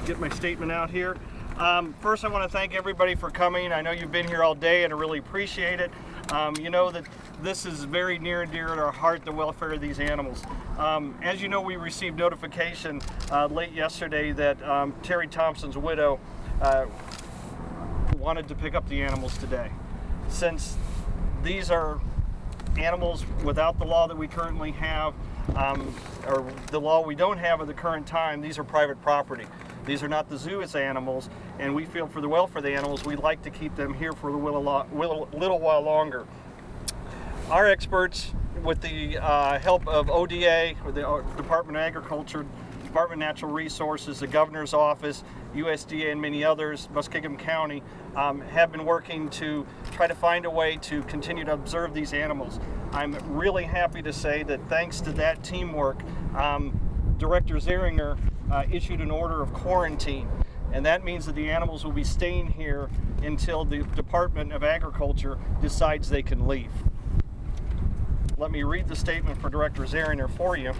Get my statement out here. First, I want to thank everybody for coming. I know you've been here all day and I really appreciate it. You know that this is very near and dear to our heart, the welfare of these animals. As you know, we received notification late yesterday that Terry Thompson's widow wanted to pick up the animals today. Since these are animals without the law that we currently have, or the law we don't have at the current time, these are private property. These are not the zoo's animals, and we feel for the welfare of the animals, we'd like to keep them here for a little while longer. Our experts, with the help of ODA, or the Department of Agriculture, Department of Natural Resources, the Governor's Office, USDA, and many others, Muskingum County, have been working to try to find a way to continue to observe these animals. I'm really happy to say that thanks to that teamwork, Director Zeringer issued an order of quarantine, and that means that the animals will be staying here until the Department of Agriculture decides they can leave. Let me read the statement for Director Zeringer for you.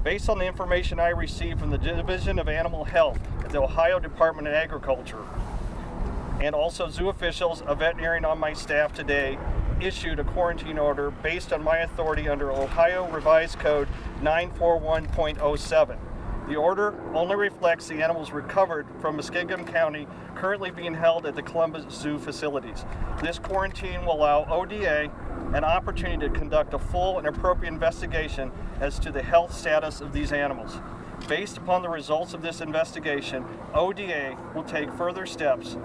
Based on the information I received from the Division of Animal Health at the Ohio Department of Agriculture, and also zoo officials, a veterinarian on my staff today issued a quarantine order based on my authority under Ohio Revised Code 941.07. The order only reflects the animals recovered from Muskingum County currently being held at the Columbus Zoo facilities. This quarantine will allow ODA an opportunity to conduct a full and appropriate investigation as to the health status of these animals. Based upon the results of this investigation, ODA will take further steps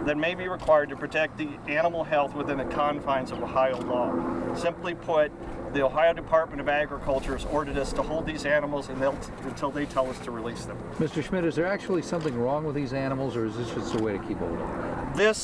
that may be required to protect the animal health within the confines of Ohio law. Simply put, the Ohio Department of Agriculture has ordered us to hold these animals until they tell us to release them. Mr. Schmidt, is there actually something wrong with these animals, or is this just a way to keep hold of them?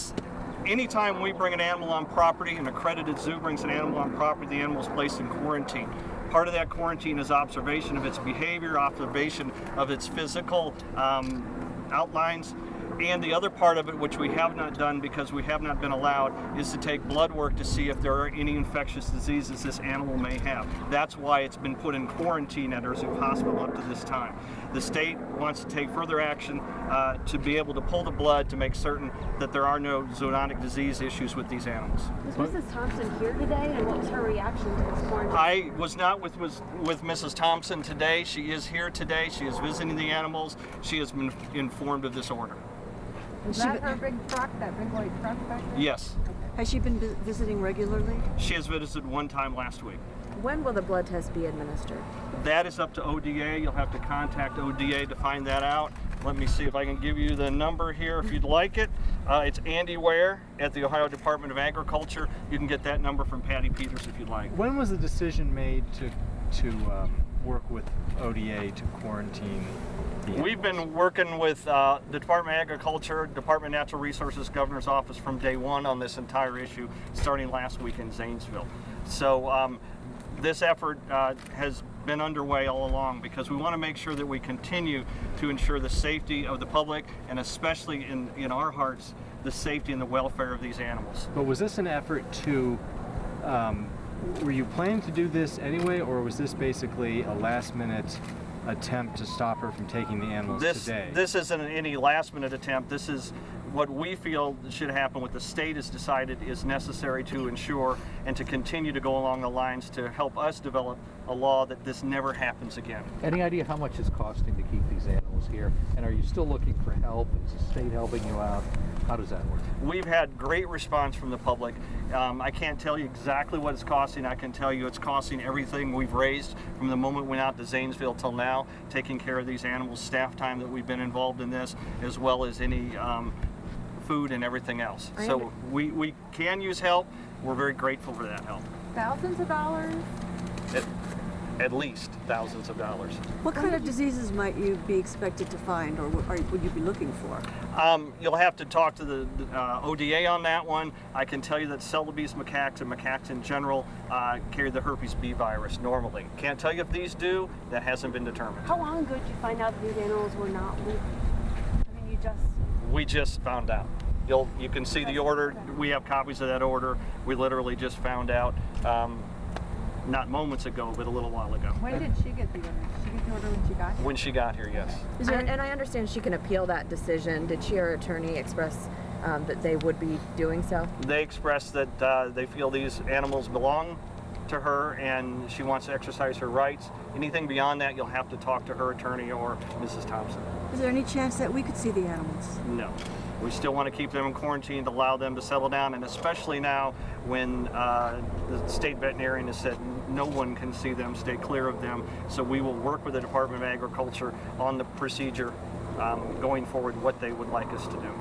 Anytime we bring an animal on property, an accredited zoo brings an animal on property, the animal is placed in quarantine. Part of that quarantine is observation of its behavior, observation of its physical outlines. And the other part of it, which we have not done because we have not been allowed, is to take blood work to see if there are any infectious diseases this animal may have. That's why it's been put in quarantine at our zoo hospital up to this time. The state wants to take further action to be able to pull the blood to make certain that there are no zoonotic disease issues with these animals. Was Mrs. Thompson here today, and what was her reaction to this quarantine? I was not with Mrs. Thompson today. She is here today. She is visiting the animals. She has been informed of this order. Is that her big truck, that big white truck back there? Yes. Has she been visiting regularly? She has visited one time last week. When will the blood test be administered? That is up to ODA. You'll have to contact ODA to find that out. Let me see if I can give you the number here if you'd like it. It's Andy Ware at the Ohio Department of Agriculture. You can get that number from Patty Peters if you'd like. When was the decision made to work with ODA to quarantine the animals? We've been working with the Department of Agriculture, Department of Natural Resources, Governor's Office from day one on this entire issue, starting last week in Zanesville. So this effort has been underway all along because we want to make sure that we continue to ensure the safety of the public, and especially in our hearts, the safety and the welfare of these animals. But was this an effort to, were you planning to do this anyway, or was this basically a last-minute attempt to stop her from taking the animals today? This isn't any last-minute attempt. This is what we feel should happen, what the state has decided is necessary to ensure and to continue to go along the lines to help us develop a law that this never happens again. Any idea how much it's costing to keep these animals here? And are you still looking for help? Is the state helping you out? How does that work? We've had great response from the public. I can't tell you exactly what it's costing. I can tell you it's costing everything we've raised from the moment we went out to Zanesville till now, taking care of these animals, staff time that we've been involved in this, as well as any food and everything else. So we can use help. We're very grateful for that help. Thousands of dollars? At least thousands of dollars. What kind of diseases might you be expected to find, or would you be looking for? You'll have to talk to the ODA on that one. I can tell you that Celebes macaques and macaques in general carry the herpes B virus normally. Can't tell you if these do. That hasn't been determined. How long ago did you find out these animals were not legal? I mean, We just found out. You can see the order. We have copies of that order. We literally just found out not moments ago, but a little while ago. When did she get the order? Did she get the order when she got here? When she got here, yes. Is there And I understand she can appeal that decision. Did she or her attorney express that they would be doing so? They expressed that they feel these animals belong to her and she wants to exercise her rights. Anything beyond that, you'll have to talk to her attorney or Mrs. Thompson. Is there any chance that we could see the animals? No. We still want to keep them in quarantine to allow them to settle down, and especially now when the state veterinarian has said no one can see them, stay clear of them. So we will work with the Department of Agriculture on the procedure going forward, what they would like us to do.